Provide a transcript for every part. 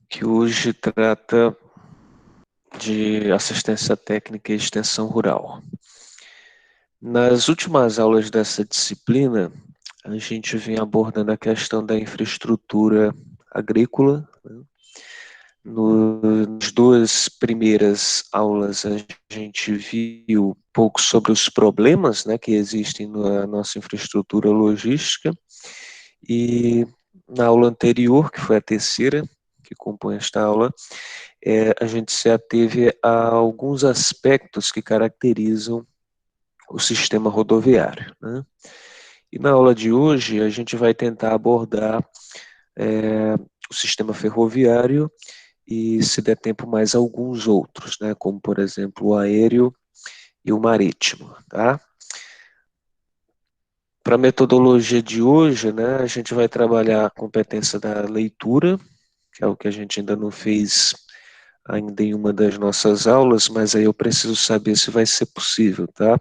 que hoje trata de assistência técnica e extensão rural. Nas últimas aulas dessa disciplina, a gente vem abordando a questão da infraestrutura agrícola, né? Nas duas primeiras aulas, a gente viu um pouco sobre os problemas, né, que existem na nossa infraestrutura logística, e na aula anterior, que foi a terceira, que compõe esta aula, a gente se ateve a alguns aspectos que caracterizam o sistema rodoviário, né? E na aula de hoje, a gente vai tentar abordar o sistema ferroviário e, se der tempo, mais alguns outros, né, como, por exemplo, o aéreo e o marítimo, tá? Para a metodologia de hoje, né, a gente vai trabalhar a competência da leitura, que é o que a gente ainda não fez ainda em uma das nossas aulas, mas aí eu preciso saber se vai ser possível, tá?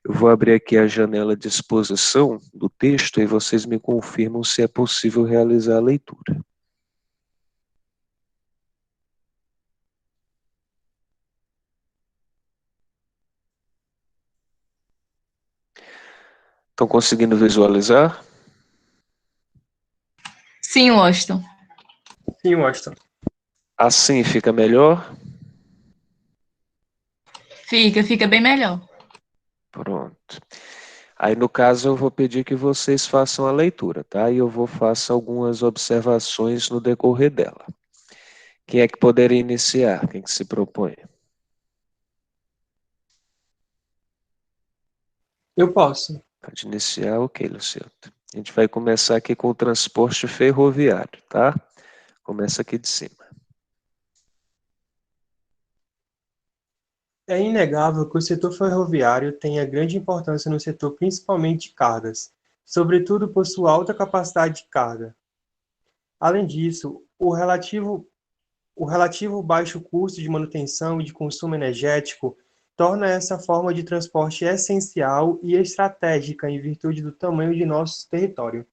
Eu vou abrir aqui a janela de exposição do texto e vocês me confirmam se é possível realizar a leitura. Estão conseguindo visualizar? Sim, Washington. Sim, Washington. Assim fica melhor? Fica bem melhor. Pronto. Aí, no caso, eu vou pedir que vocês façam a leitura, tá? E eu vou fazer algumas observações no decorrer dela. Quem é que poderia iniciar? Quem que se propõe? Eu posso. Pode iniciar, ok, Luciano. A gente vai começar aqui com o transporte ferroviário, tá? Começa aqui de cima. É inegável que o setor ferroviário tenha grande importância no setor principalmente de cargas, sobretudo por sua alta capacidade de carga. Além disso, o relativo baixo custo de manutenção e de consumo energético torna essa forma de transporte essencial e estratégica em virtude do tamanho de nosso território.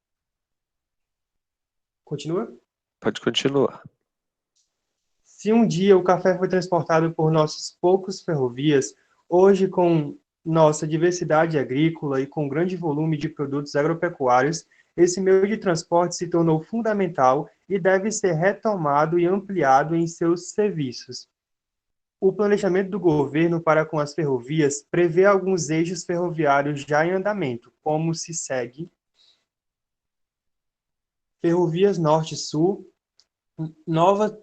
Continua? Pode continuar. Se um dia o café foi transportado por nossas poucas ferrovias, hoje, com nossa diversidade agrícola e com grande volume de produtos agropecuários, esse meio de transporte se tornou fundamental e deve ser retomado e ampliado em seus serviços. O planejamento do governo para com as ferrovias prevê alguns eixos ferroviários já em andamento, como se segue: Ferrovias Norte-Sul, Nova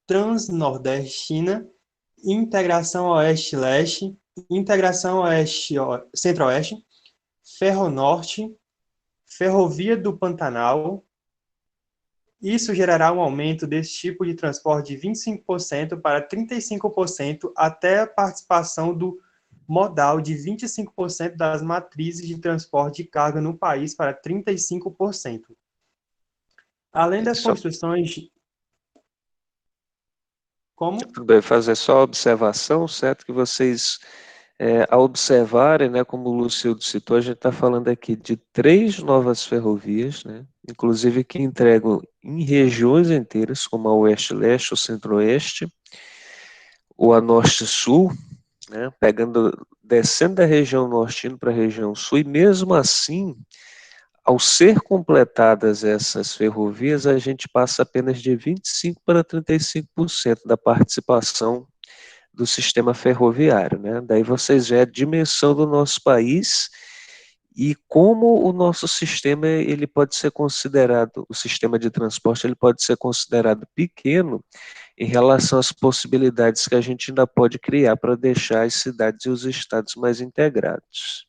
Transnordestina, Integração Oeste-Leste, Integração Centro-Oeste, Ferronorte, Ferrovia do Pantanal. Isso gerará um aumento desse tipo de transporte de 25% para 35% até a participação do modal de 25% das matrizes de transporte de carga no país para 35%. Além das Só, construções... Como? tudo bem, fazer só a observação, certo? Que vocês, ao observarem, né, como o Lúcio citou, a gente está falando aqui de 3 novas ferrovias, né? Inclusive que entregam em regiões inteiras, como a Oeste-Leste, o Centro-Oeste, ou a Norte-Sul, né? Descendo da região norte indo para a região sul, e mesmo assim, ao ser completadas essas ferrovias, a gente passa apenas de 25% para 35% da participação do sistema ferroviário, né? Daí vocês veem a dimensão do nosso país e como o nosso sistema ele pode ser considerado, o sistema de transporte ele pode ser considerado pequeno em relação às possibilidades que a gente ainda pode criar para deixar as cidades e os estados mais integrados.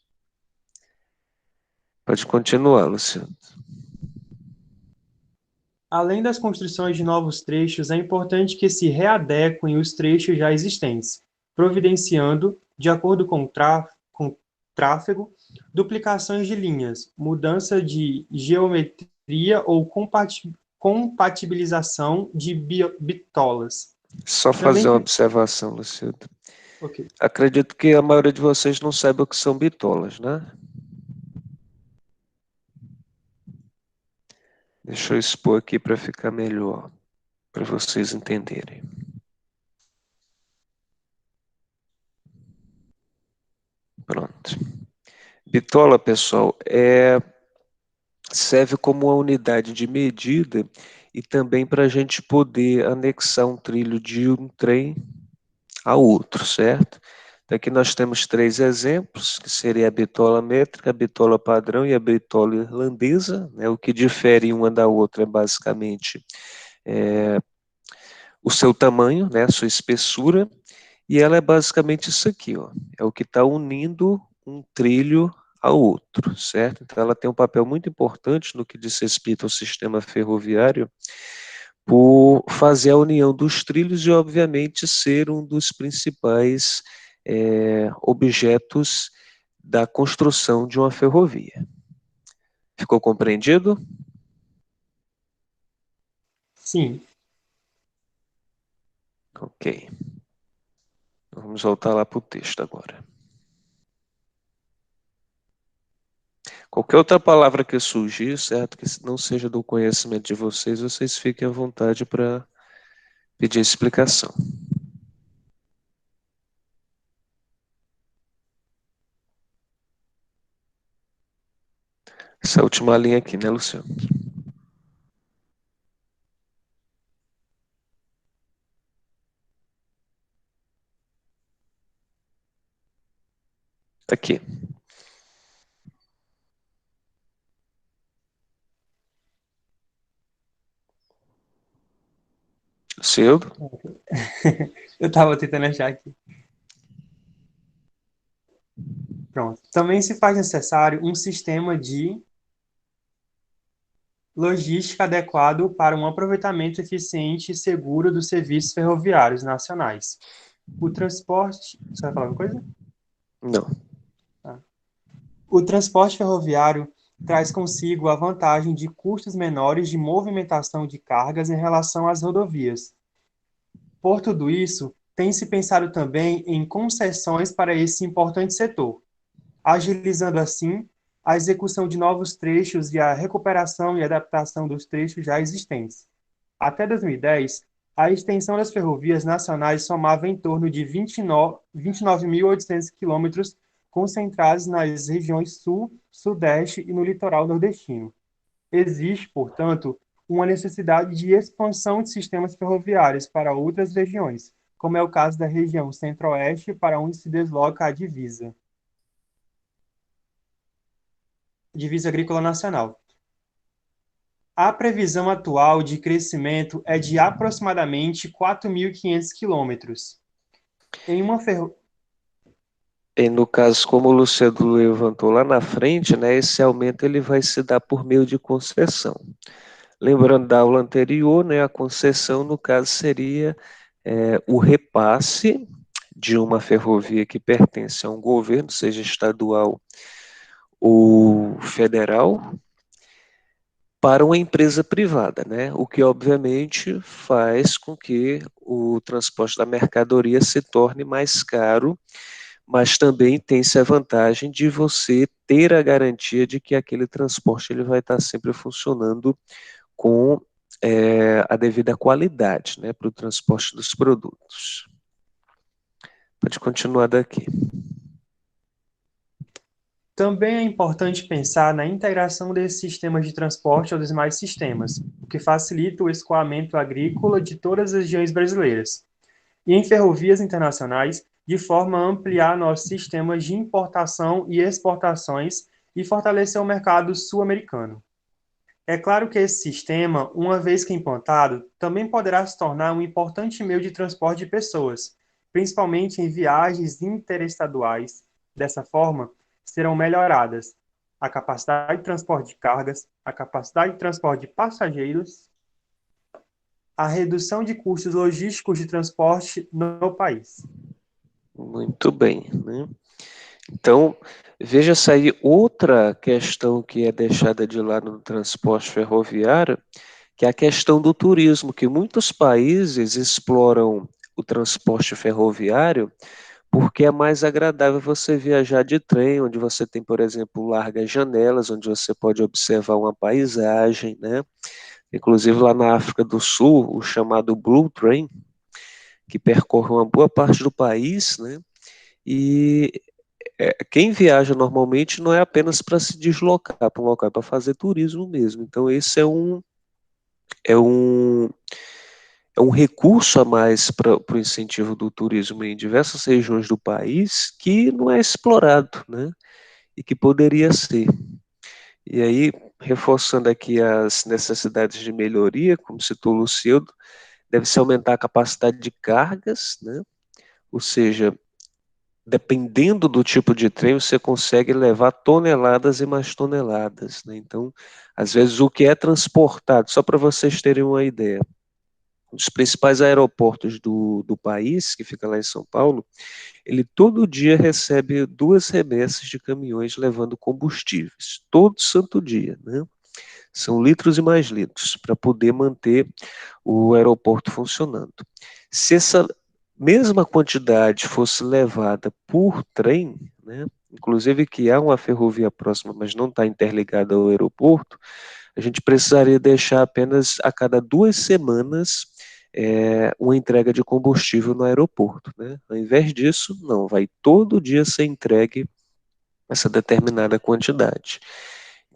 Pode continuar, Luciano. Além das construções de novos trechos, é importante que se readequem os trechos já existentes, providenciando, de acordo com o tráfego, duplicações de linhas, mudança de geometria ou compatibilização de bitolas. Só Também... fazer uma observação, Luciano. Ok. Acredito que a maioria de vocês não sabe o que são bitolas, né? Deixa eu expor aqui para ficar melhor, para vocês entenderem. Pronto. Bitola, pessoal, serve como uma unidade de medida e também para a gente poder anexar um trilho de um trem a outro, certo? Então, aqui nós temos três exemplos, que seria a bitola métrica, a bitola padrão e a bitola irlandesa, né? O que difere uma da outra é basicamente o seu tamanho, né? A sua espessura, e ela é basicamente isso aqui, ó. É o que está unindo um trilho ao outro, certo? Então ela tem um papel muito importante no que diz respeito ao sistema ferroviário, por fazer a união dos trilhos e, obviamente, ser um dos principais objetos da construção de uma ferrovia. Ficou compreendido? Sim. Ok. Vamos voltar lá para o texto agora. Qualquer outra palavra que surgir, certo? Que não seja do conhecimento de vocês, vocês fiquem à vontade para pedir explicação. Essa última linha aqui, né, Luciano? Aqui. Cedo? Eu estava tentando achar aqui. Pronto. Também se faz necessário um sistema de logística adequado para um aproveitamento eficiente e seguro dos serviços ferroviários nacionais. O transporte... Você vai falar alguma coisa? Não. O transporte ferroviário traz consigo a vantagem de custos menores de movimentação de cargas em relação às rodovias. Por tudo isso, tem-se pensado também em concessões para esse importante setor, agilizando assim a execução de novos trechos e a recuperação e adaptação dos trechos já existentes. Até 2010, a extensão das ferrovias nacionais somava em torno de 29.800 quilômetros, concentrados nas regiões Sul, Sudeste e no litoral nordestino. Existe, portanto, uma necessidade de expansão de sistemas ferroviários para outras regiões, como é o caso da região Centro-Oeste, para onde se desloca a divisa agrícola nacional. A previsão atual de crescimento é de aproximadamente 4.500 quilômetros. Em uma E no caso, como o Luciano levantou lá na frente, né, esse aumento ele vai se dar por meio de concessão. Lembrando da aula anterior, né, a concessão, no caso, seria o repasse de uma ferrovia que pertence a um governo, seja estadual ou federal, para uma empresa privada, né? O que obviamente faz com que o transporte da mercadoria se torne mais caro, mas também tem-se a vantagem de você ter a garantia de que aquele transporte ele vai estar sempre funcionando com a devida qualidade, né, para o transporte dos produtos. Pode continuar daqui. Também é importante pensar na integração desses sistemas de transporte aos demais sistemas, o que facilita o escoamento agrícola de todas as regiões brasileiras. E em ferrovias internacionais, de forma a ampliar nossos sistemas de importação e exportações e fortalecer o mercado sul-americano. É claro que esse sistema, uma vez que implantado, também poderá se tornar um importante meio de transporte de pessoas, principalmente em viagens interestaduais. Dessa forma, serão melhoradas a capacidade de transporte de cargas, a capacidade de transporte de passageiros, a redução de custos logísticos de transporte no país. Muito bem, né? Então, veja-se aí outra questão que é deixada de lado no transporte ferroviário, que é a questão do turismo, que muitos países exploram o transporte ferroviário porque é mais agradável você viajar de trem, onde você tem, por exemplo, largas janelas, onde você pode observar uma paisagem, né? Inclusive lá na África do Sul, o chamado Blue Train, que percorre uma boa parte do país, né? E quem viaja normalmente não é apenas para se deslocar para um local, é para fazer turismo mesmo. Então esse é um, é um recurso a mais para o incentivo do turismo em diversas regiões do país que não é explorado, né? E que poderia ser. E aí, reforçando aqui as necessidades de melhoria, como citou o Lucildo, deve-se aumentar a capacidade de cargas, né? Ou seja, dependendo do tipo de trem, você consegue levar toneladas e mais toneladas, né? Então, às vezes, o que é transportado, só para vocês terem uma ideia, um dos principais aeroportos do país, que fica lá em São Paulo, ele todo dia recebe 2 remessas de caminhões levando combustíveis, todo santo dia, né? São litros e mais litros, para poder manter o aeroporto funcionando. Se essa mesma quantidade fosse levada por trem, né, inclusive que há uma ferrovia próxima, mas não está interligada ao aeroporto, a gente precisaria deixar apenas a cada 2 semanas uma entrega de combustível no aeroporto. Né? Ao invés disso, não, vai todo dia ser entregue essa determinada quantidade.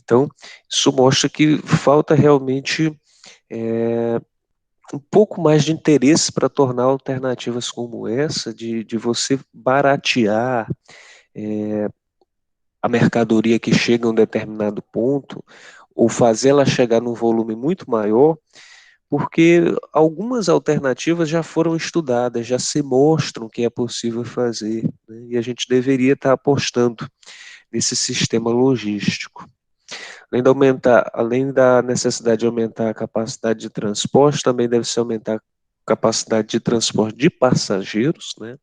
Então, isso mostra que falta realmente um pouco mais de interesse para tornar alternativas como essa, de você baratear a mercadoria que chega a um determinado ponto, ou fazê-la chegar num volume muito maior, porque algumas alternativas já foram estudadas, já se mostram que é possível fazer, né? E a gente deveria estar apostando nesse sistema logístico. Além da necessidade de aumentar a capacidade de transporte, também deve-se aumentar a capacidade de transporte de passageiros, né?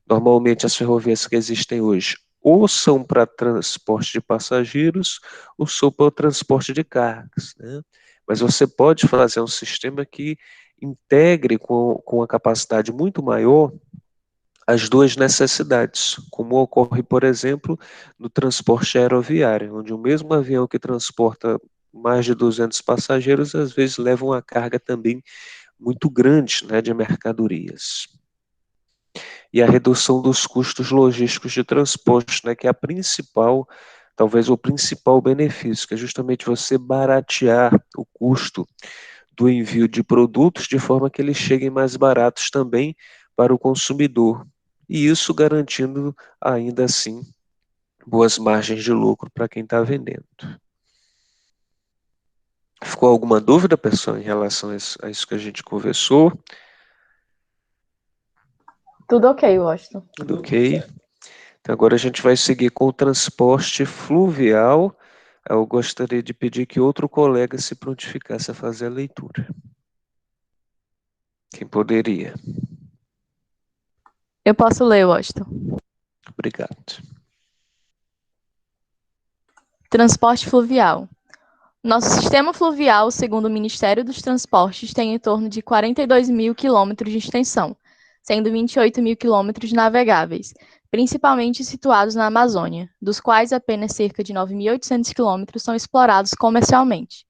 Normalmente as ferrovias que existem hoje ou são para transporte de passageiros ou são para o transporte de cargas, né? Mas você pode fazer um sistema que integre com a capacidade muito maior as duas necessidades, como ocorre, por exemplo, no transporte aeroviário, onde o mesmo avião que transporta mais de 200 passageiros, às vezes leva uma carga também muito grande, né, de mercadorias. E a redução dos custos logísticos de transporte, né, que é a principal, talvez o principal benefício, que é justamente você baratear o custo do envio de produtos de forma que eles cheguem mais baratos também para o consumidor. E isso garantindo, ainda assim, boas margens de lucro para quem está vendendo. Ficou alguma dúvida, pessoal, em relação a isso que a gente conversou? Tudo ok, Washington. Tudo ok. Então, agora a gente vai seguir com o transporte fluvial. Eu gostaria de pedir que outro colega se prontificasse a fazer a leitura. Quem poderia? Eu posso ler, Washington. Obrigado. Transporte fluvial. Nosso sistema fluvial, segundo o Ministério dos Transportes, tem em torno de 42 mil quilômetros de extensão, sendo 28 mil quilômetros navegáveis, principalmente situados na Amazônia, dos quais apenas cerca de 9.800 quilômetros são explorados comercialmente.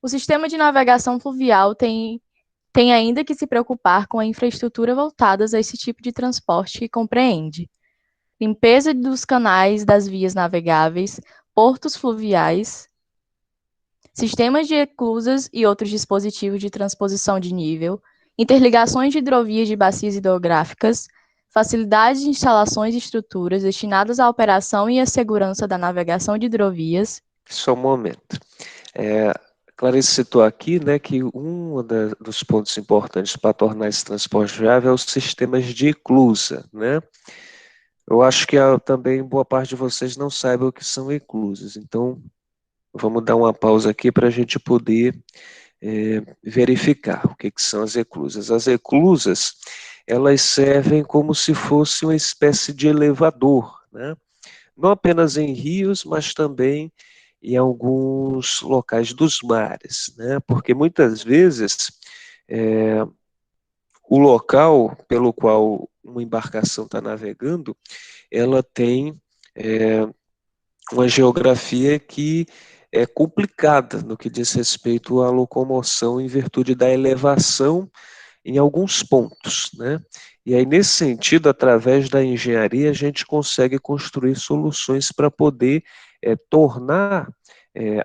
O sistema de navegação fluvial tem ainda que se preocupar com a infraestrutura voltadas a esse tipo de transporte que compreende limpeza dos canais das vias navegáveis, portos fluviais, sistemas de eclusas e outros dispositivos de transposição de nível, interligações de hidrovias de bacias hidrográficas, facilidades de instalações e estruturas destinadas à operação e à segurança da navegação de hidrovias. Só um momento. Clarice citou aqui, né, que dos pontos importantes para tornar esse transporte viável é os sistemas de eclusa, né? Eu acho que também boa parte de vocês não sabe o que são eclusas, então vamos dar uma pausa aqui para a gente poder verificar o que são as eclusas. As eclusas, elas servem como se fosse uma espécie de elevador, né? Não apenas em rios, mas também em alguns locais dos mares, né? Porque muitas vezes o local pelo qual uma embarcação está navegando, ela tem uma geografia que é complicada no que diz respeito à locomoção em virtude da elevação em alguns pontos, né? E aí, nesse sentido, através da engenharia, a gente consegue construir soluções para poder tornar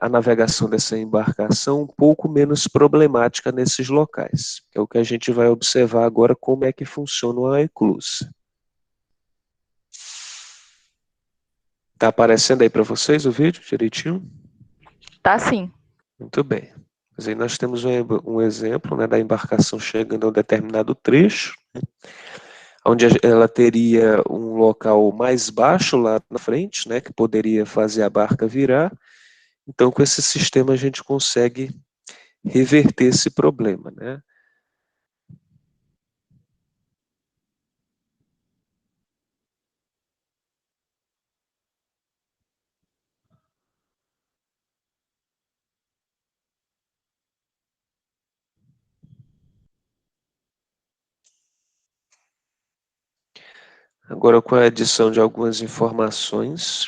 a navegação dessa embarcação um pouco menos problemática nesses locais. É o que a gente vai observar agora como é que funciona a eclusa. Está aparecendo aí para vocês o vídeo direitinho? Tá sim. Muito bem. Mas aí nós temos um exemplo, né, da embarcação chegando a um determinado trecho, onde ela teria um local mais baixo lá na frente, né, que poderia fazer a barca virar. Então, com esse sistema, a gente consegue reverter esse problema, né? Agora, com a adição de algumas informações,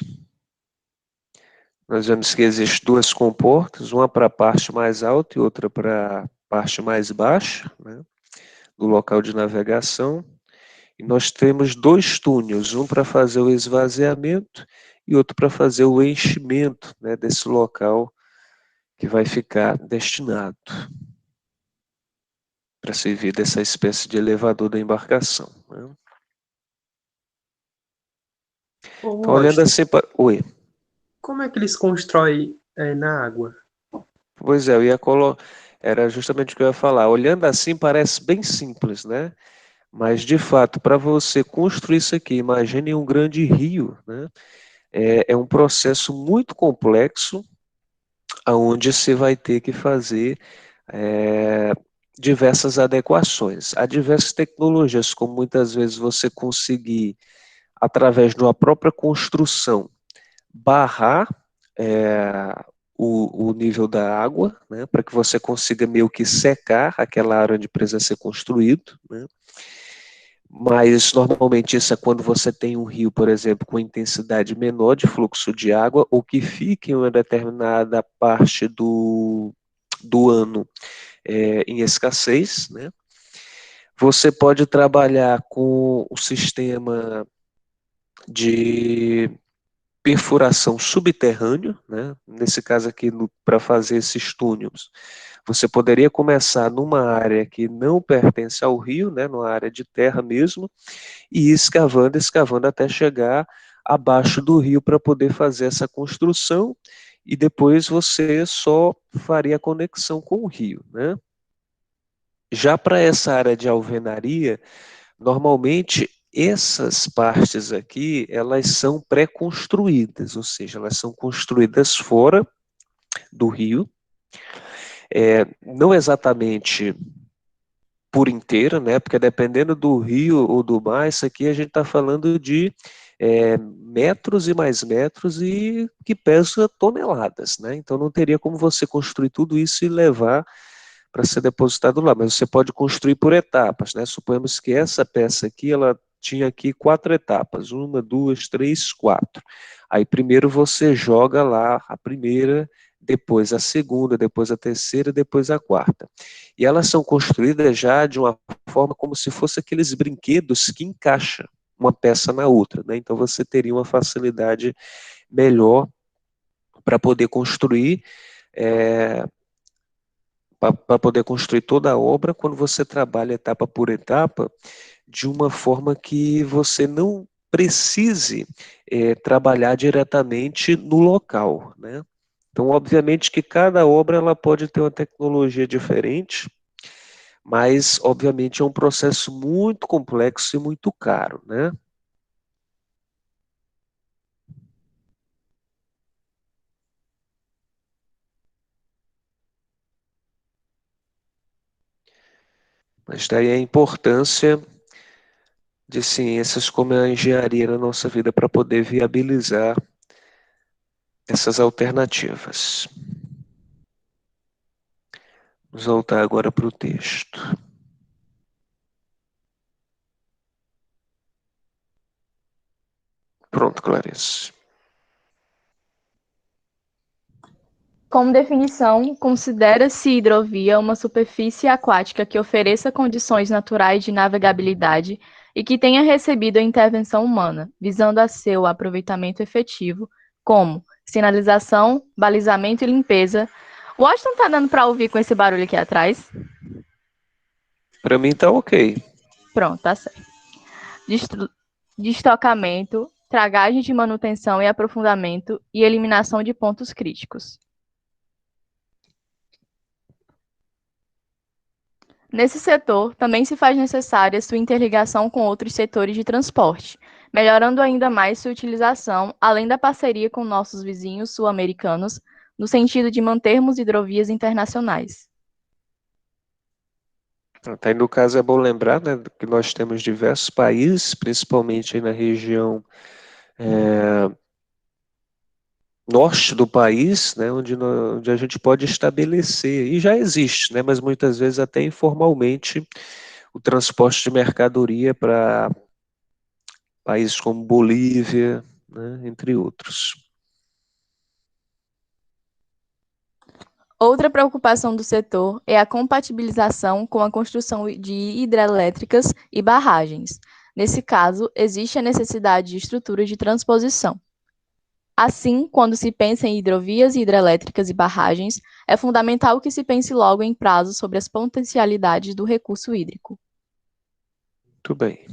nós vemos que existem duas comportas, uma para a parte mais alta e outra para a parte mais baixa, né, do local de navegação. E nós temos dois túneis, um para fazer o esvaziamento e outro para fazer o enchimento, né, desse local que vai ficar destinado para servir dessa espécie de elevador da embarcação, né? Ô, Então, olhando Washington, assim para... Oi. como é que eles constroem na água? Pois é, era justamente o que eu ia falar. Olhando assim parece bem simples, né? Mas, de fato, para você construir isso aqui, imagine um grande rio, né? É um processo muito complexo, onde você vai ter que fazer é, diversas adequações. Há diversas tecnologias, como muitas vezes você conseguir, através de uma própria construção, barrar é, o nível da água, né, para que você consiga meio que secar aquela área onde precisa ser construído, né? Mas normalmente isso é quando você tem um rio, por exemplo, com intensidade menor de fluxo de água, ou que fica em uma determinada parte do ano em escassez, né? Você pode trabalhar com o sistema de perfuração subterrâneo, né? Nesse caso aqui, para fazer esses túneis, você poderia começar numa área que não pertence ao rio, né? Numa área de terra mesmo, e ir escavando, escavando até chegar abaixo do rio para poder fazer essa construção, e depois você só faria a conexão com o rio, né? Já para essa área de alvenaria, normalmente essas partes aqui, elas são pré-construídas, ou seja, elas são construídas fora do rio, não exatamente por inteiro, né? Porque dependendo do rio ou do mar, isso aqui a gente está falando de metros e mais metros e que pesa toneladas, né? Então não teria como você construir tudo isso e levar para ser depositado lá, mas você pode construir por etapas, né? Suponhamos que essa peça aqui, ela tinha aqui 4 etapas, uma, duas, três, quatro. Aí primeiro você joga lá a primeira, depois a segunda, depois a terceira, depois a quarta. E elas são construídas já de uma forma como se fosse aqueles brinquedos que encaixa uma peça na outra, né? Então você teria uma facilidade melhor para poder construir é, para poder construir toda a obra quando você trabalha etapa por etapa, de uma forma que você não precise trabalhar diretamente no local, né? Então, obviamente que cada obra ela pode ter uma tecnologia diferente, mas obviamente é um processo muito complexo e muito caro, né? Mas daí a importância de ciências como a engenharia na nossa vida para poder viabilizar essas alternativas. Vamos voltar agora para o texto. Pronto, Clarice. Como definição, considera-se hidrovia uma superfície aquática que ofereça condições naturais de navegabilidade e que tenha recebido a intervenção humana, visando a seu aproveitamento efetivo, como sinalização, balizamento e limpeza. O Washington tá dando para ouvir com esse barulho aqui atrás? Para mim tá ok. Pronto, tá certo. De estocamento, tragagem de manutenção e aprofundamento e eliminação de pontos críticos. Nesse setor, também se faz necessária sua interligação com outros setores de transporte, melhorando ainda mais sua utilização, além da parceria com nossos vizinhos sul-americanos, no sentido de mantermos hidrovias internacionais. Até aí, no caso, é bom lembrar, né, que nós temos diversos países, principalmente aí na região norte do país, né, onde a gente pode estabelecer, e já existe, né, mas muitas vezes até informalmente, o transporte de mercadoria para países como Bolívia, né, entre outros. Outra preocupação do setor é a compatibilização com a construção de hidrelétricas e barragens. Nesse caso, existe a necessidade de estruturas de transposição. Assim, quando se pensa em hidrovias hidrelétricas e barragens, é fundamental que se pense logo em prazos sobre as potencialidades do recurso hídrico. Muito bem.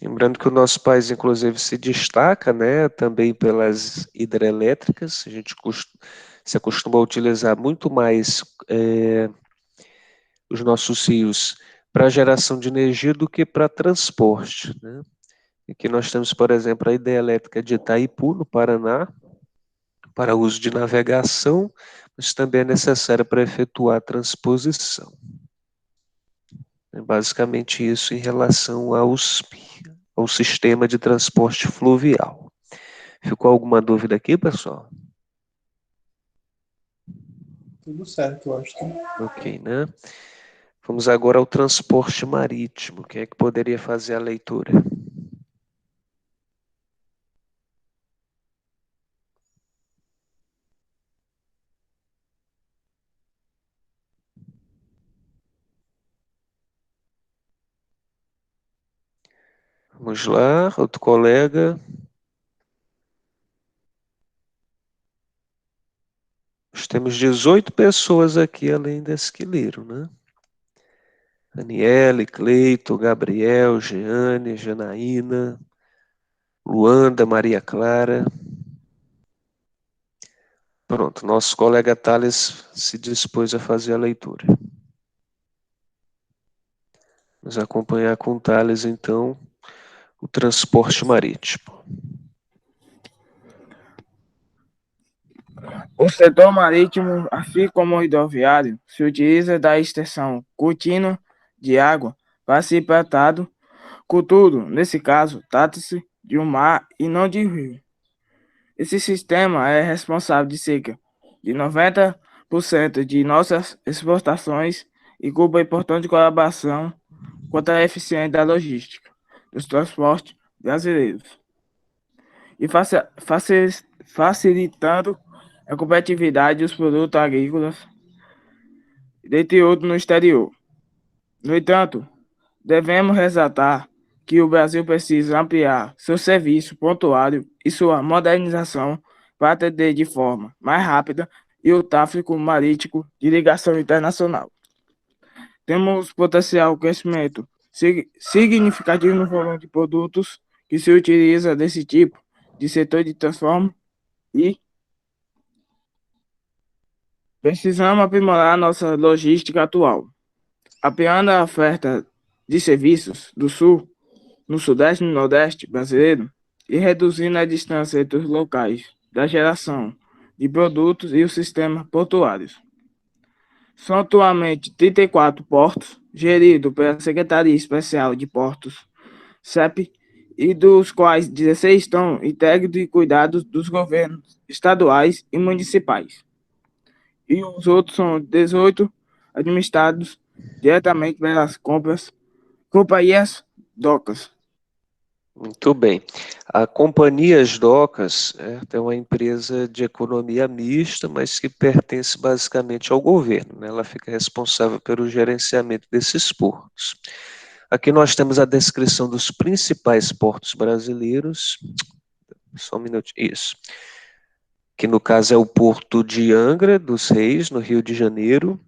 Lembrando que o nosso país, inclusive, se destaca, né, também pelas hidrelétricas. A gente se acostuma a utilizar muito mais os nossos rios para geração de energia do que para transporte, né? Aqui nós temos, por exemplo, a hidrelétrica de Itaipu, no Paraná, para uso de navegação, mas também é necessária para efetuar a transposição. É basicamente isso em relação ao sistema de transporte fluvial. Ficou alguma dúvida aqui, pessoal? Tudo certo, eu acho. Ok, né? Vamos agora ao transporte marítimo. Quem é que poderia fazer a leitura? Vamos lá, outro colega. Nós temos 18 pessoas aqui, além desse que leram, né? Daniele, Cleito, Gabriel, Jeane, Janaína, Luanda, Maria Clara. Pronto, nosso colega Thales se dispôs a fazer a leitura. Vamos acompanhar com o Thales, então, o transporte marítimo. O setor marítimo, assim como o hidroviário, se utiliza da extensão contínua de água para ser tratado, contudo, nesse caso, trata-se de um mar e não de rio. Esse sistema é responsável de cerca de 90% de nossas exportações e cumpre importante colaboração quanto à eficiência da logística dos transportes brasileiros e facilitando a competitividade dos produtos agrícolas, dentre outros, no exterior. No entanto, devemos ressaltar que o Brasil precisa ampliar seu serviço pontuário e sua modernização para atender de forma mais rápida e o tráfego marítimo de ligação internacional. Temos potencial crescimento significativo no volume de produtos que se utiliza desse tipo de setor de transformação e precisamos aprimorar nossa logística atual, ampliando a oferta de serviços do Sul, no Sudeste e no Nordeste brasileiro e reduzindo a distância entre os locais da geração de produtos e os sistemas portuários. São atualmente 34 portos, geridos pela Secretaria Especial de Portos, CEP, e dos quais 16 estão integros e cuidados dos governos estaduais e municipais. E os outros são 18 administrados diretamente pelas companhias docas. Muito bem. A Companhia As Docas é uma empresa de economia mista, mas que pertence basicamente ao governo, né? Ela fica responsável pelo gerenciamento desses portos. Aqui nós temos a descrição dos principais portos brasileiros. Só um minutinho. Isso. Que no caso é o Porto de Angra dos Reis, no Rio de Janeiro,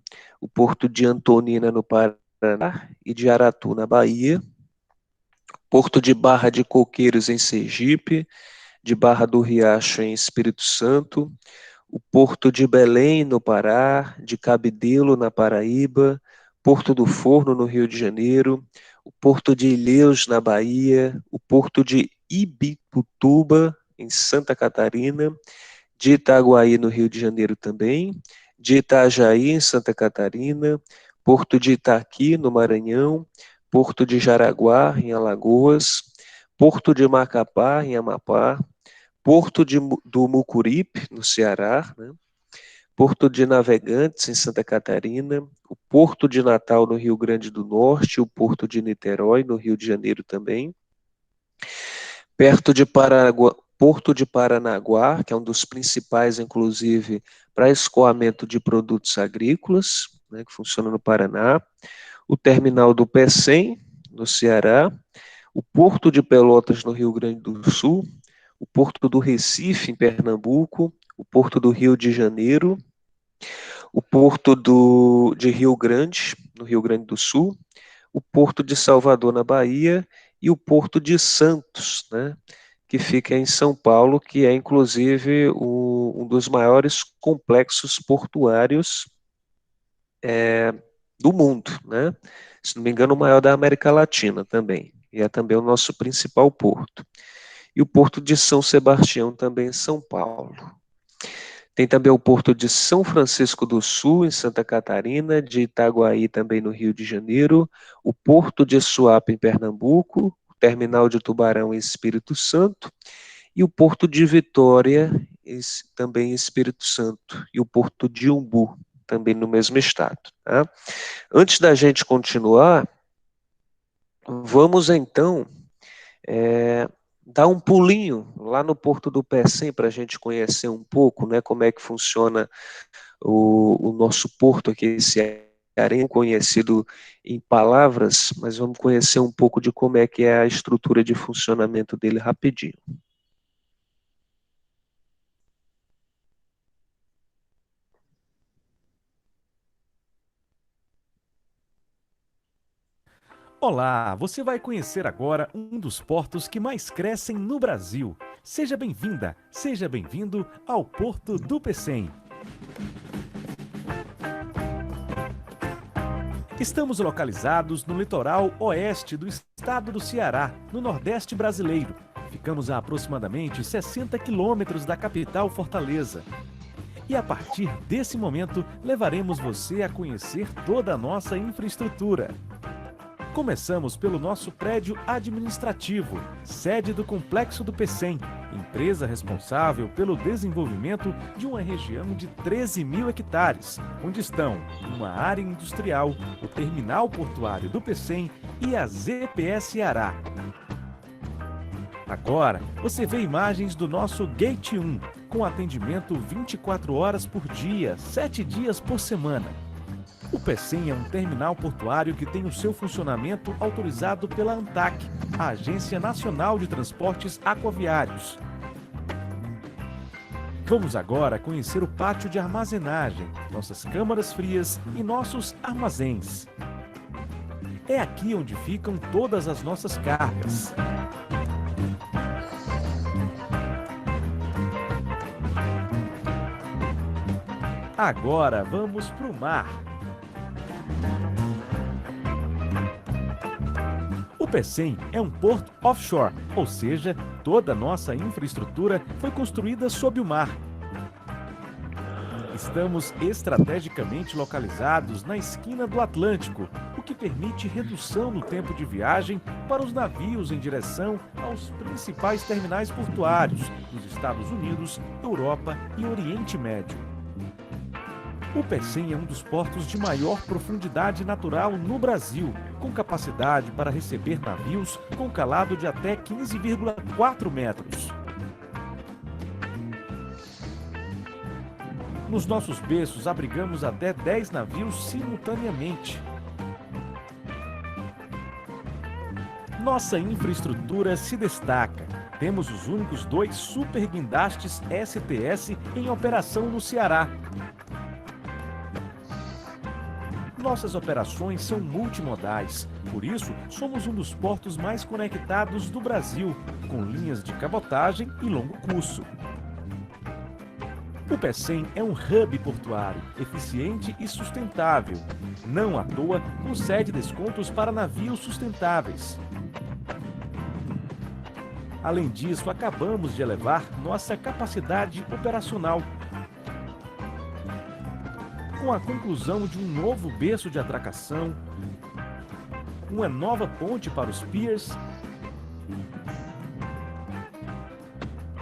o Porto de Antonina, no Paraná, e de Aratu, na Bahia, Porto de Barra de Coqueiros, em Sergipe, de Barra do Riacho, em Espírito Santo, o Porto de Belém, no Pará, de Cabedelo, na Paraíba, Porto do Forno, no Rio de Janeiro, o Porto de Ilhéus, na Bahia, o Porto de Ibituba, em Santa Catarina, de Itaguaí, no Rio de Janeiro também, de Itajaí, em Santa Catarina, Porto de Itaqui, no Maranhão, Porto de Jaraguá, em Alagoas, Porto de Macapá, em Amapá, Porto do Mucuripe, no Ceará, né? Porto de Navegantes, em Santa Catarina, o Porto de Natal, no Rio Grande do Norte, o Porto de Niterói, no Rio de Janeiro também, perto de Porto de Paranaguá, que é um dos principais, inclusive, para escoamento de produtos agrícolas, né, que funciona no Paraná, o terminal do Pecém, no Ceará, o Porto de Pelotas, no Rio Grande do Sul, o Porto do Recife, em Pernambuco, o Porto do Rio de Janeiro, o Porto de Rio Grande, no Rio Grande do Sul, o Porto de Salvador, na Bahia, e o Porto de Santos, né, que fica em São Paulo, que é, inclusive, um dos maiores complexos portuários do mundo, né? Se não me engano, o maior da América Latina também, e é também o nosso principal porto. E o Porto de São Sebastião, também em São Paulo. Tem também o Porto de São Francisco do Sul, em Santa Catarina, de Itaguaí, também no Rio de Janeiro, o Porto de Suape, em Pernambuco, o Terminal de Tubarão, em Espírito Santo, e o Porto de Vitória, também em Espírito Santo, e o Porto de Umbu, também no mesmo estado. Tá? Antes da gente continuar, vamos então dar um pulinho lá no Porto do Pecém para a gente conhecer um pouco, né, como é que funciona o nosso porto aqui, esse areia conhecido em palavras, mas vamos conhecer um pouco de como é que é a estrutura de funcionamento dele rapidinho. Olá, você vai conhecer agora um dos portos que mais crescem no Brasil. Seja bem-vinda, seja bem-vindo ao Porto do Pecém. Estamos localizados no litoral oeste do estado do Ceará, no Nordeste brasileiro. Ficamos a aproximadamente 60 quilômetros da capital Fortaleza. E a partir desse momento, levaremos você a conhecer toda a nossa infraestrutura. Começamos pelo nosso prédio administrativo, sede do Complexo do Pecém, empresa responsável pelo desenvolvimento de uma região de 13 mil hectares, onde estão uma área industrial, o terminal portuário do Pecém e a ZPS Ceará. Agora, você vê imagens do nosso Gate 1, com atendimento 24 horas por dia, 7 dias por semana. O Pecém é um terminal portuário que tem o seu funcionamento autorizado pela ANTAQ, a Agência Nacional de Transportes Aquaviários. Vamos agora conhecer o pátio de armazenagem, nossas câmaras frias e nossos armazéns. É aqui onde ficam todas as nossas cargas. Agora vamos para o mar. O Pecém é um porto offshore, ou seja, toda a nossa infraestrutura foi construída sob o mar. Estamos estrategicamente localizados na esquina do Atlântico, o que permite redução no tempo de viagem para os navios em direção aos principais terminais portuários dos Estados Unidos, Europa e Oriente Médio. O Pecém é um dos portos de maior profundidade natural no Brasil, com capacidade para receber navios com calado de até 15,4 metros. Nos nossos berços abrigamos até 10 navios simultaneamente. Nossa infraestrutura se destaca. Temos os únicos 2 super guindastes STS em operação no Ceará. Nossas operações são multimodais, por isso somos um dos portos mais conectados do Brasil, com linhas de cabotagem e longo curso. O Pecém é um hub portuário, eficiente e sustentável. Não à toa, concede descontos para navios sustentáveis. Além disso, acabamos de elevar nossa capacidade operacional, com a conclusão de um novo berço de atracação, uma nova ponte para os piers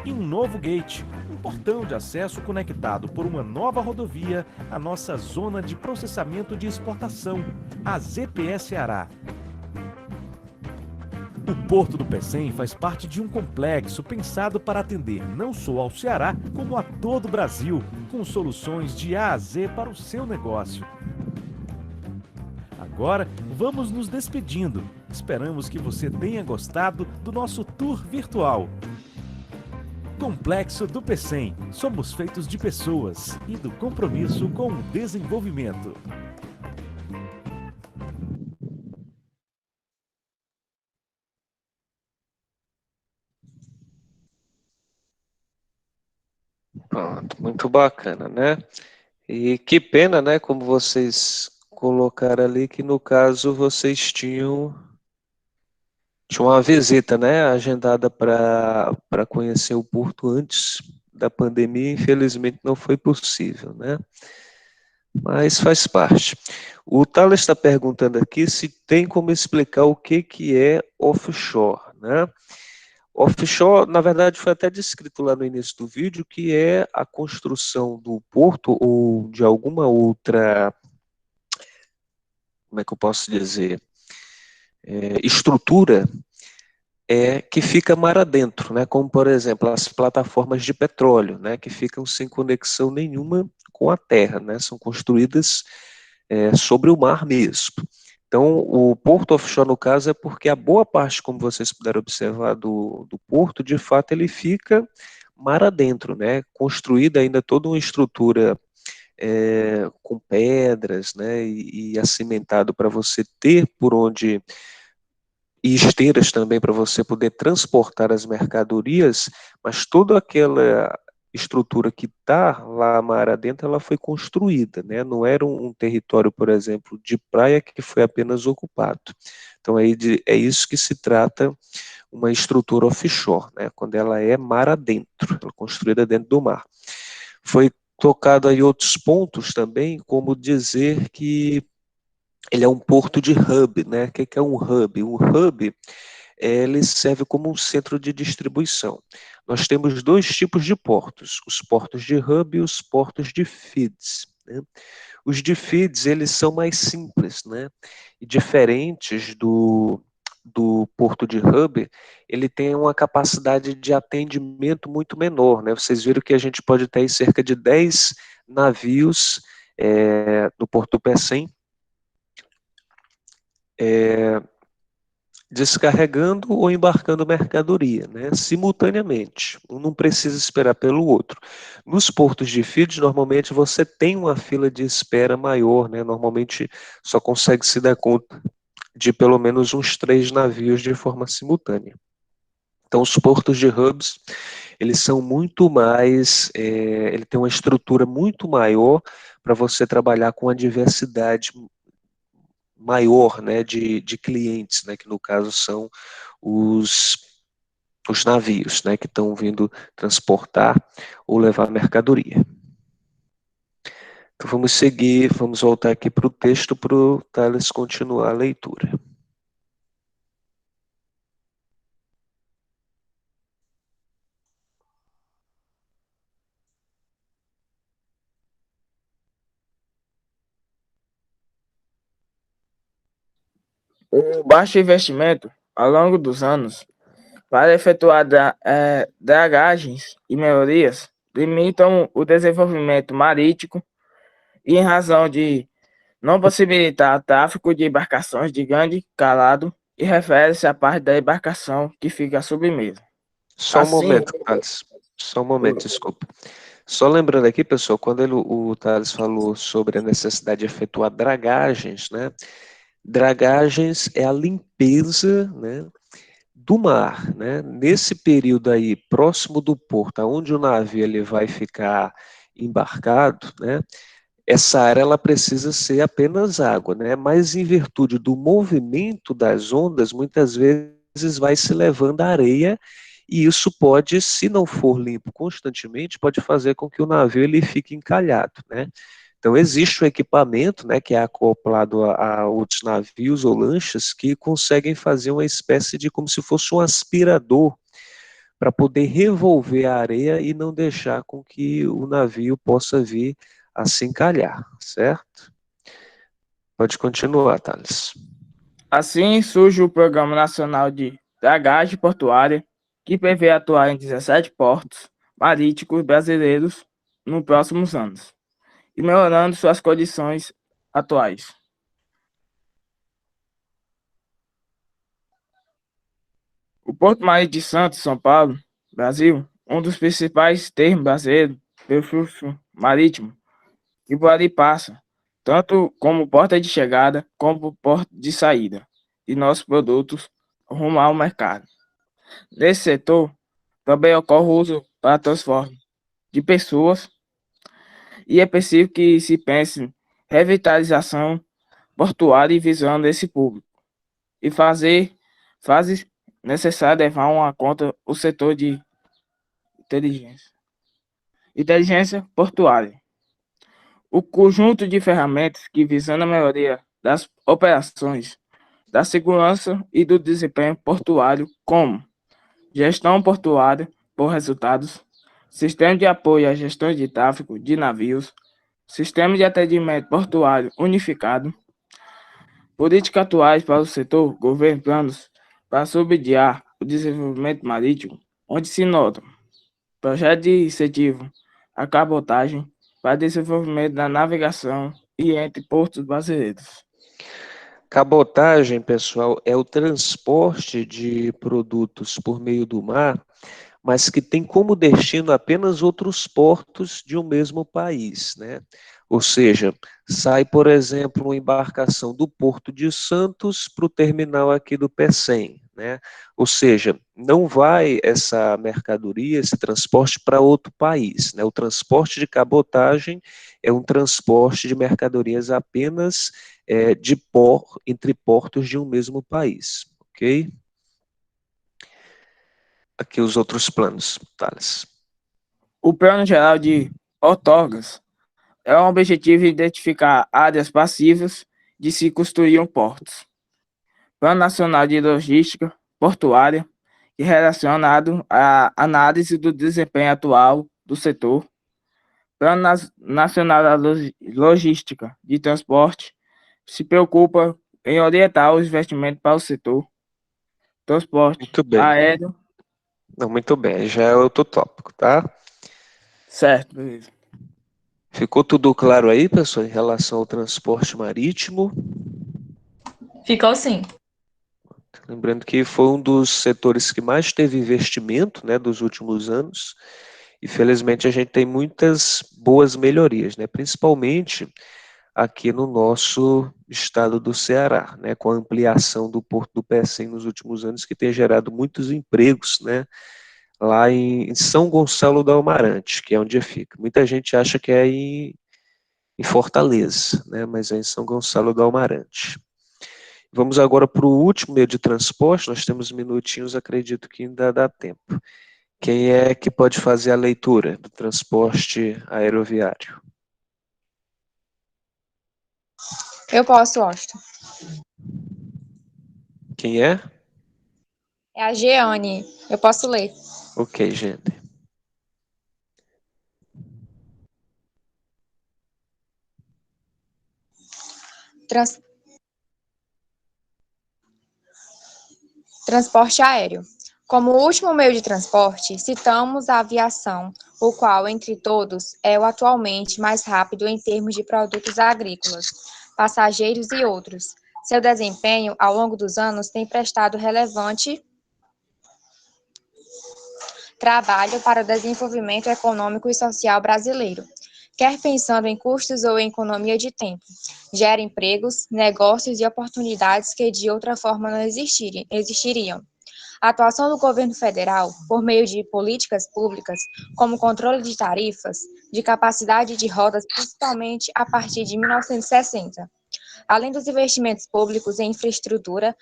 e um novo gate, um portão de acesso conectado por uma nova rodovia à nossa zona de processamento de exportação, a ZPE Ceará. O Porto do Pecém faz parte de um complexo pensado para atender não só ao Ceará, como a todo o Brasil, com soluções de A a Z para o seu negócio. Agora, vamos nos despedindo. Esperamos que você tenha gostado do nosso tour virtual. Complexo do Pecém. Somos feitos de pessoas e do compromisso com o desenvolvimento. Pronto, muito bacana, né? E que pena, né, como vocês colocaram ali, que no caso vocês tinham uma visita, né, agendada para conhecer o Porto antes da pandemia, infelizmente não foi possível, né? Mas faz parte. O Thales está perguntando aqui se tem como explicar o que é offshore, né? Offshore, na verdade, foi até descrito lá no início do vídeo, que é a construção do porto ou de alguma outra, como é que eu posso dizer, estrutura que fica mar adentro, né? Como, por exemplo, as plataformas de petróleo, né? Que ficam sem conexão nenhuma com a terra, né? São construídas sobre o mar mesmo. Então, o porto offshore, no caso, é porque a boa parte, como vocês puderam observar, do porto, de fato, ele fica mar adentro, né? Construída ainda toda uma estrutura com pedras, né? E acimentado para você ter por onde e esteiras também para você poder transportar as mercadorias, mas toda aquela estrutura que está lá mar adentro, ela foi construída, né? Não era um território, por exemplo, de praia que foi apenas ocupado. Então é isso que se trata uma estrutura offshore, né? Quando ela é mar adentro, ela é construída dentro do mar. Foi tocado aí outros pontos também, como dizer que ele é um porto de hub, né? O que é um hub? Um hub ele serve como um centro de distribuição. Nós temos 2 tipos de portos, os portos de hub e os portos de feeds, né? Os de feeds, eles são mais simples, né? E diferentes do porto de hub, ele tem uma capacidade de atendimento muito menor, né? Vocês viram que a gente pode ter cerca de 10 navios no Porto do Pecém, descarregando ou embarcando mercadoria, né, simultaneamente. Um não precisa esperar pelo outro. Nos portos de feed, normalmente você tem uma fila de espera maior, né, normalmente só consegue se dar conta de pelo menos uns 3 navios de forma simultânea. Então, os portos de hubs, eles são muito mais, ele tem uma estrutura muito maior para você trabalhar com a diversidade maior, né, de clientes, né, que no caso são os, os navios, né, que estão vindo transportar ou levar mercadoria. Então vamos seguir, vamos voltar aqui para o texto para o Thales continuar a leitura. O baixo investimento, ao longo dos anos, para efetuar dragagens e melhorias, limitam o desenvolvimento marítimo e em razão de não possibilitar tráfego de embarcações de grande calado e refere-se à parte da embarcação que fica submersa. Só um Assim, momento, Thales. Só um momento, desculpa. Só lembrando aqui, pessoal, quando o Thales falou sobre a necessidade de efetuar dragagens, né? Dragagens é a limpeza, né, do mar, né? Nesse período aí, próximo do porto, onde o navio ele vai ficar embarcado, né? Essa área ela precisa ser apenas água, né? Mas em virtude do movimento das ondas, muitas vezes vai se levando areia e isso pode, se não for limpo constantemente, pode fazer com que o navio ele fique encalhado, né? Então existe um equipamento, né, que é acoplado a outros navios ou lanchas que conseguem fazer uma espécie de como se fosse um aspirador para poder revolver a areia e não deixar com que o navio possa vir a se encalhar, certo? Pode continuar, Thales. assim surge o Programa Nacional de Dragagem Portuária, que prevê atuar em 17 portos marítimos brasileiros nos próximos anos, e melhorando suas condições atuais. O Porto Marítimo de Santos, São Paulo, Brasil, um dos principais termos brasileiros pelo fluxo marítimo, e por ali passa, tanto como porta de chegada como porta de saída de nossos produtos rumo ao mercado. Nesse setor, também ocorre o uso para transporte de pessoas e é preciso que se pense em revitalização portuária e visando esse público e fase necessária levar uma conta o setor de inteligência. Inteligência portuária. O conjunto de ferramentas que visando a melhoria das operações, da segurança e do desempenho portuário, como gestão portuária por resultados, sistema de apoio à gestão de tráfego de navios, sistema de atendimento portuário unificado, políticas atuais para o setor, governo planos para subsidiar o desenvolvimento marítimo, onde se nota projeto de incentivo à cabotagem para desenvolvimento da navegação e entre portos brasileiros. Cabotagem, pessoal, é o transporte de produtos por meio do mar, mas que tem como destino apenas outros portos de um mesmo país, né? Ou seja, sai, por exemplo, uma embarcação do Porto de Santos para o terminal aqui do Pecém, né? Ou seja, não vai essa mercadoria, esse transporte para outro país, né? O transporte de cabotagem é um transporte de mercadorias apenas entre portos de um mesmo país, ok? Aqui os outros planos, Thales. O Plano Geral de Outorgas é um objetivo de identificar áreas passíveis de se construir portos. Plano Nacional de Logística Portuária, que é relacionado à análise do desempenho atual do setor. Plano Nacional da Logística de Transporte se preocupa em orientar os investimentos para o setor transporte Muito bem. aéreo. Não, muito bem, já é outro tópico, tá? Certo, beleza. Ficou tudo claro aí, pessoal, em relação ao transporte marítimo? Ficou sim. Lembrando que foi um dos setores que mais teve investimento, né, dos últimos anos. E felizmente a gente tem muitas boas melhorias, né, principalmente aqui no nosso estado do Ceará, né, com a ampliação do Porto do Pecém nos últimos anos, que tem gerado muitos empregos, né, lá em São Gonçalo do Amarante, que é onde fica. Muita gente acha que é em Fortaleza, né, mas é em São Gonçalo do Amarante. Vamos agora para o último meio de transporte, nós temos minutinhos, acredito que ainda dá tempo. Quem é que pode fazer a leitura do transporte aeroviário? Eu posso, Austin. Quem é? É a Jeane. Eu posso ler. Ok, gente. Trans- Transporte aéreo. Como último meio de transporte, citamos a aviação, o qual, entre todos, é o atualmente mais rápido em termos de produtos agrícolas, passageiros e outros. Seu desempenho, ao longo dos anos, tem prestado relevante trabalho para o desenvolvimento econômico e social brasileiro, quer pensando em custos ou em economia de tempo. Gera empregos, negócios e oportunidades que de outra forma não existiriam. A atuação do governo federal, por meio de políticas públicas, como controle de tarifas, de capacidade de rodas, principalmente a partir de 1960, além dos investimentos públicos em infraestrutura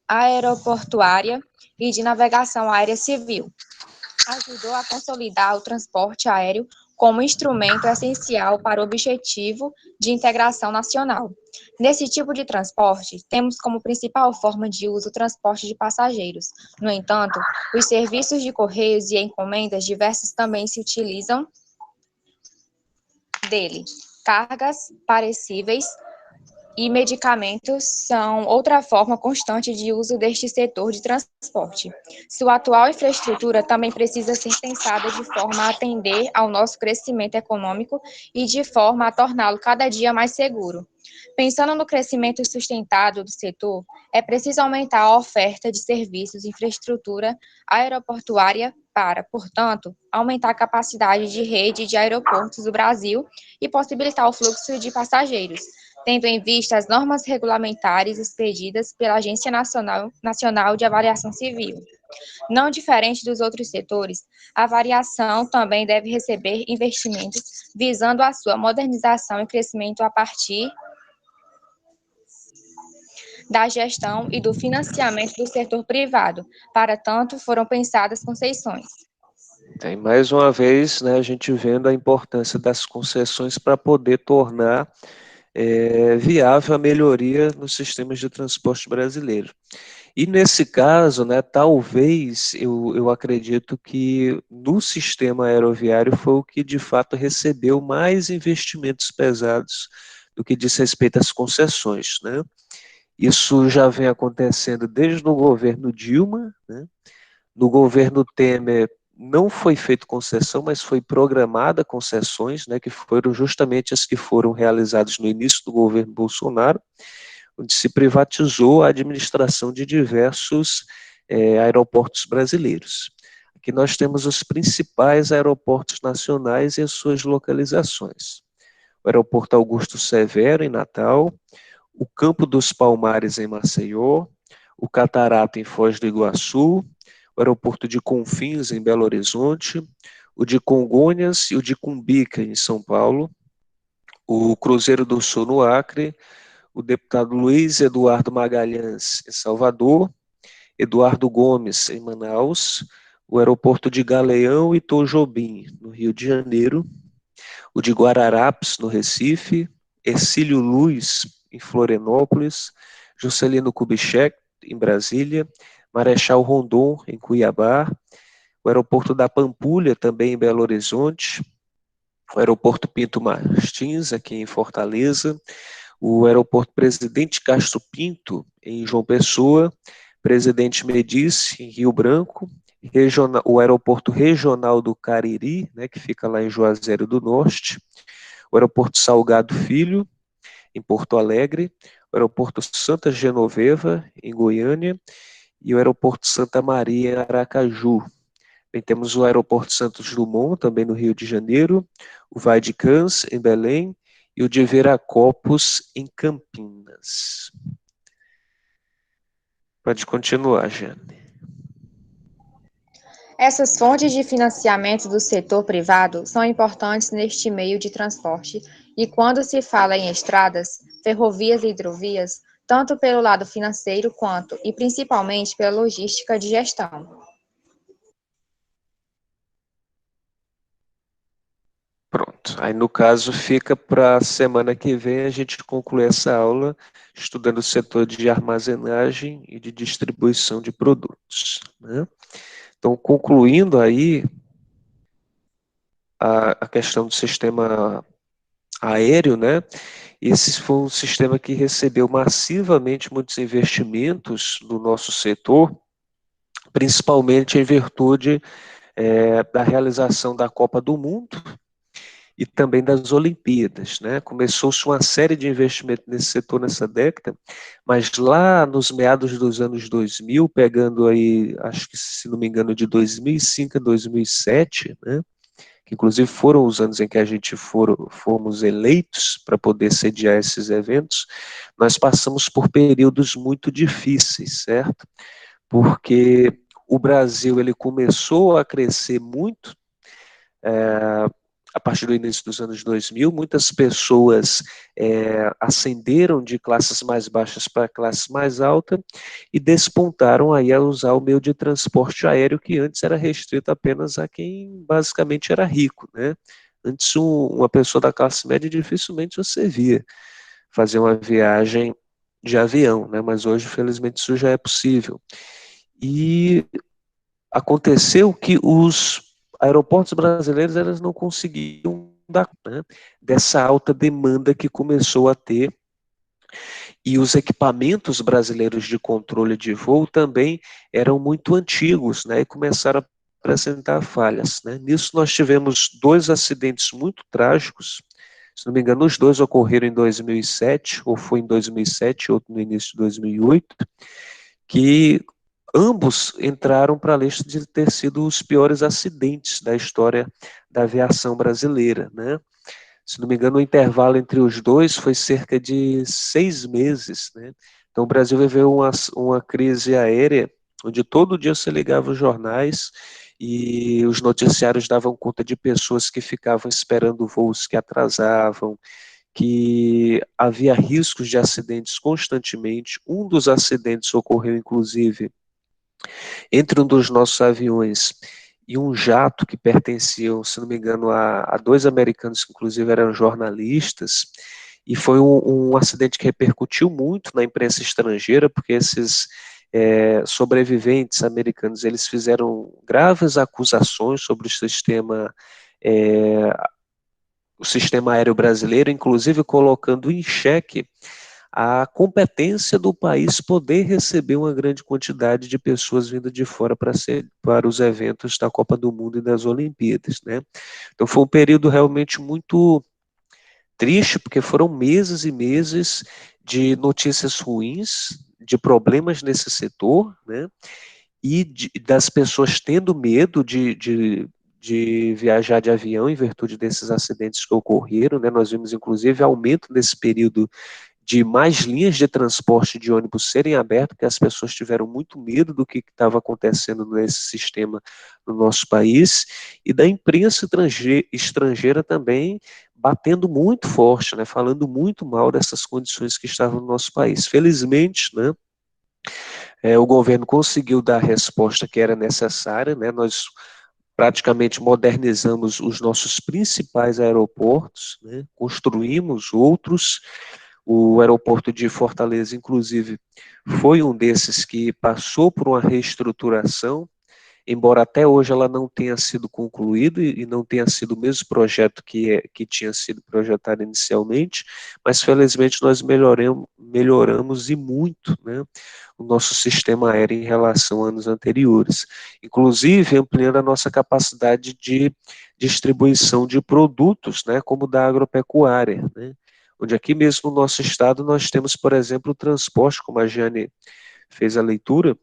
aeroportuária e de navegação aérea civil, ajudou a consolidar o transporte aéreo como instrumento essencial para o objetivo de integração nacional. Nesse tipo de transporte, temos como principal forma de uso o transporte de passageiros. No entanto, os serviços de correios e encomendas diversas também se utilizam dele. Cargas perecíveis e medicamentos são outra forma constante de uso deste setor de transporte. Sua atual infraestrutura também precisa ser pensada de forma a atender ao nosso crescimento econômico e de forma a torná-lo cada dia mais seguro. Pensando no crescimento sustentado do setor, é preciso aumentar a oferta de serviços e infraestrutura aeroportuária para, portanto, aumentar a capacidade de rede de aeroportos do Brasil e possibilitar o fluxo de passageiros, tendo em vista as normas regulamentares expedidas pela Agência Nacional de Aviação Civil. Não diferente dos outros setores, a aviação também deve receber investimentos visando a sua modernização e crescimento a partir da gestão e do financiamento do setor privado. Para tanto, foram pensadas concessões. Tem mais uma vez, né, a gente vendo a importância das concessões para poder tornar viável a melhoria nos sistemas de transporte brasileiro. E nesse caso, né, talvez eu acredito que no sistema aeroviário foi o que de fato recebeu mais investimentos pesados do que diz respeito às concessões, né? Isso já vem acontecendo desde o governo Dilma, né? No governo Temer não foi feito concessão, mas foi programada concessões, né, que foram justamente as que foram realizadas no início do governo Bolsonaro, onde se privatizou a administração de diversos aeroportos brasileiros. Aqui nós temos os principais aeroportos nacionais e as suas localizações. O Aeroporto Augusto Severo, em Natal, o Campo dos Palmares, em Maceió, o Catarato, em Foz do Iguaçu, o Aeroporto de Confins, em Belo Horizonte, o de Congonhas e o de Cumbica, em São Paulo, o Cruzeiro do Sul, no Acre, o deputado Luiz Eduardo Magalhães, em Salvador, Eduardo Gomes, em Manaus, o aeroporto de Galeão e Tojobim, no Rio de Janeiro, o de Guararapes, no Recife, Hercílio Luz, em Florianópolis, Juscelino Kubitschek, em Brasília, Marechal Rondon, em Cuiabá, o aeroporto da Pampulha, também em Belo Horizonte, o aeroporto Pinto Martins, aqui em Fortaleza, o aeroporto Presidente Castro Pinto, em João Pessoa, Presidente Médici, em Rio Branco, o aeroporto regional do Cariri, né, que fica lá em Juazeiro do Norte, o aeroporto Salgado Filho, em Porto Alegre, o aeroporto Santa Genoveva, em Goiânia, e o aeroporto Santa Maria, em Aracaju. Bem, temos o aeroporto Santos Dumont, também no Rio de Janeiro, o Vai de Cans, em Belém, e o de Viracopos, em Campinas. Pode continuar, Jane. Essas fontes de financiamento do setor privado são importantes neste meio de transporte e quando se fala em estradas, ferrovias e hidrovias, tanto pelo lado financeiro quanto, e principalmente, pela logística de gestão. Pronto. Aí, no caso, fica para a semana que vem a gente concluir essa aula estudando o setor de armazenagem e de distribuição de produtos, né? Então, concluindo aí a questão do sistema aéreo, né? Esse foi um sistema que recebeu massivamente muitos investimentos no nosso setor, principalmente em virtude da realização da Copa do Mundo e também das Olimpíadas, né? Começou-se uma série de investimentos nesse setor nessa década, mas lá nos meados dos anos 2000, pegando aí, acho que se não me engano, de 2005 a 2007, né? Que inclusive foram os anos em que a gente fomos eleitos para poder sediar esses eventos, nós passamos por períodos muito difíceis, certo? Porque o Brasil ele começou a crescer muito a partir do início dos anos 2000, muitas pessoas ascenderam de classes mais baixas para classes mais altas e despontaram aí a usar o meio de transporte aéreo que antes era restrito apenas a quem basicamente era rico, né? Antes uma pessoa da classe média dificilmente você via fazer uma viagem de avião, né? Mas hoje, felizmente, isso já é possível. E aconteceu que os aeroportos brasileiros elas não conseguiam dar conta, né, dessa alta demanda que começou a ter, e os equipamentos brasileiros de controle de voo também eram muito antigos, né, e começaram a apresentar falhas, né. Nisso nós tivemos dois acidentes muito trágicos, se não me engano os dois ocorreram em 2007, ou foi em 2007, outro no início de 2008, que ambos entraram para a lista de ter sido os piores acidentes da história da aviação brasileira, né? Se não me engano, o intervalo entre os dois foi cerca de 6 meses, né? Então, o Brasil viveu uma crise aérea, onde todo dia você ligava os jornais e os noticiários davam conta de pessoas que ficavam esperando voos que atrasavam, que havia riscos de acidentes constantemente. Um dos acidentes ocorreu, inclusive, entre um dos nossos aviões e um jato que pertenciam, se não me engano, a dois americanos que inclusive eram jornalistas, e foi um acidente que repercutiu muito na imprensa estrangeira, porque esses sobreviventes americanos, eles fizeram graves acusações sobre é, o sistema aéreo brasileiro, inclusive colocando em xeque a competência do país poder receber uma grande quantidade de pessoas vindo de fora para os eventos da Copa do Mundo e das Olimpíadas, né? Então foi um período realmente muito triste, porque foram meses e meses de notícias ruins, de problemas nesse setor, né? E das pessoas tendo medo de viajar de avião em virtude desses acidentes que ocorreram, né? Nós vimos inclusive aumento nesse período de mais linhas de transporte de ônibus serem abertas, porque as pessoas tiveram muito medo do que estava acontecendo nesse sistema no nosso país, e da imprensa estrangeira também batendo muito forte, né, falando muito mal dessas condições que estavam no nosso país. Felizmente, né, o governo conseguiu dar a resposta que era necessária, né, nós praticamente modernizamos os nossos principais aeroportos, né, construímos outros. O aeroporto de Fortaleza, inclusive, foi um desses que passou por uma reestruturação, embora até hoje ela não tenha sido concluída e não tenha sido o mesmo projeto que tinha sido projetado inicialmente, mas felizmente nós melhoramos e muito, né, o nosso sistema aéreo em relação a anos anteriores, inclusive ampliando a nossa capacidade de distribuição de produtos, né, como da agropecuária, né, onde aqui mesmo no nosso estado nós temos, por exemplo, o transporte, como a Jane fez a leitura,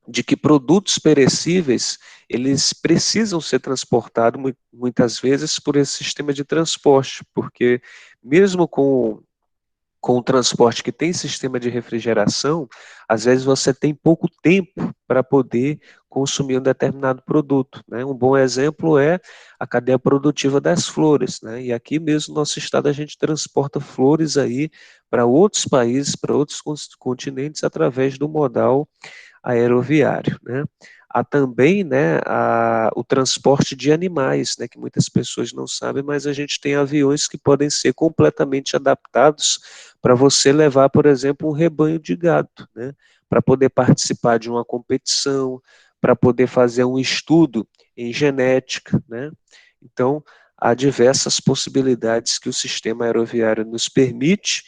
de que produtos perecíveis, eles precisam ser transportados muitas vezes por esse sistema de transporte, porque mesmo com o transporte que tem sistema de refrigeração, às vezes você tem pouco tempo para poder consumir um determinado produto, né? Um bom exemplo é a cadeia produtiva das flores, né? E aqui mesmo no nosso estado a gente transporta flores aí para outros países, para outros continentes através do modal aeroviário, né? Há também, né, o transporte de animais, né, que muitas pessoas não sabem, mas a gente tem aviões que podem ser completamente adaptados para você levar, por exemplo, um rebanho de gado, né, para poder participar de uma competição, para poder fazer um estudo em genética, né? Então, há diversas possibilidades que o sistema aeroviário nos permite,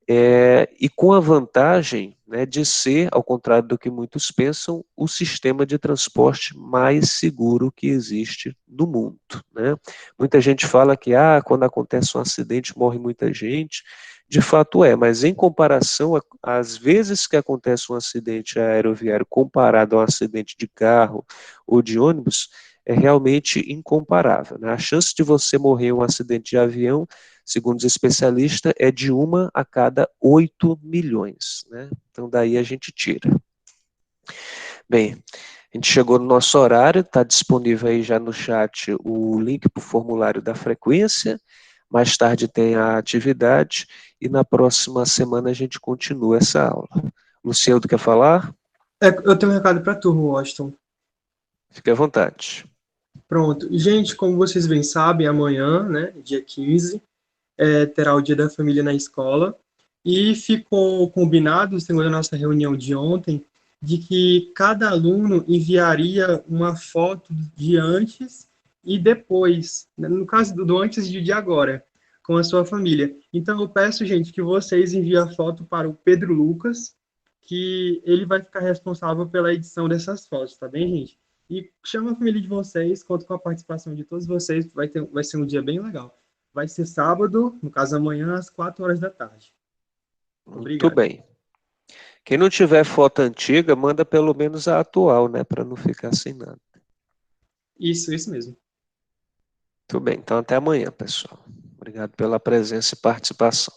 e com a vantagem, né, de ser, ao contrário do que muitos pensam, o sistema de transporte mais seguro que existe no mundo, né? Muita gente fala que quando acontece um acidente morre muita gente, de fato mas em comparação às vezes que acontece um acidente aeroviário comparado a um acidente de carro ou de ônibus, é realmente incomparável, né? A chance de você morrer em um acidente de avião, segundo os especialistas, é de 1 a cada 8 milhões, né? Então daí a gente tira. Bem, a gente chegou no nosso horário, está disponível aí já no chat o link para o formulário da frequência, mais tarde tem a atividade e na próxima semana a gente continua essa aula. Luciano, quer falar? Eu tenho um recado para tu, Washington. Fique à vontade. Pronto. Gente, como vocês bem sabem, amanhã, né, dia 15, terá o Dia da Família na escola. E ficou combinado, segundo a nossa reunião de ontem, de que cada aluno enviaria uma foto de antes e depois, né, no caso do antes e de agora, com a sua família. Então, eu peço, gente, que vocês enviem a foto para o Pedro Lucas, que ele vai ficar responsável pela edição dessas fotos, tá bem, gente? E chama a família de vocês, conto com a participação de todos vocês, vai ser um dia bem legal. Vai ser sábado, no caso amanhã, às 4 horas da tarde. Muito Obrigado. bem. Quem não tiver foto antiga, manda pelo menos a atual, né, para não ficar sem nada. Isso mesmo. Muito bem, então até amanhã, pessoal. Obrigado pela presença e participação.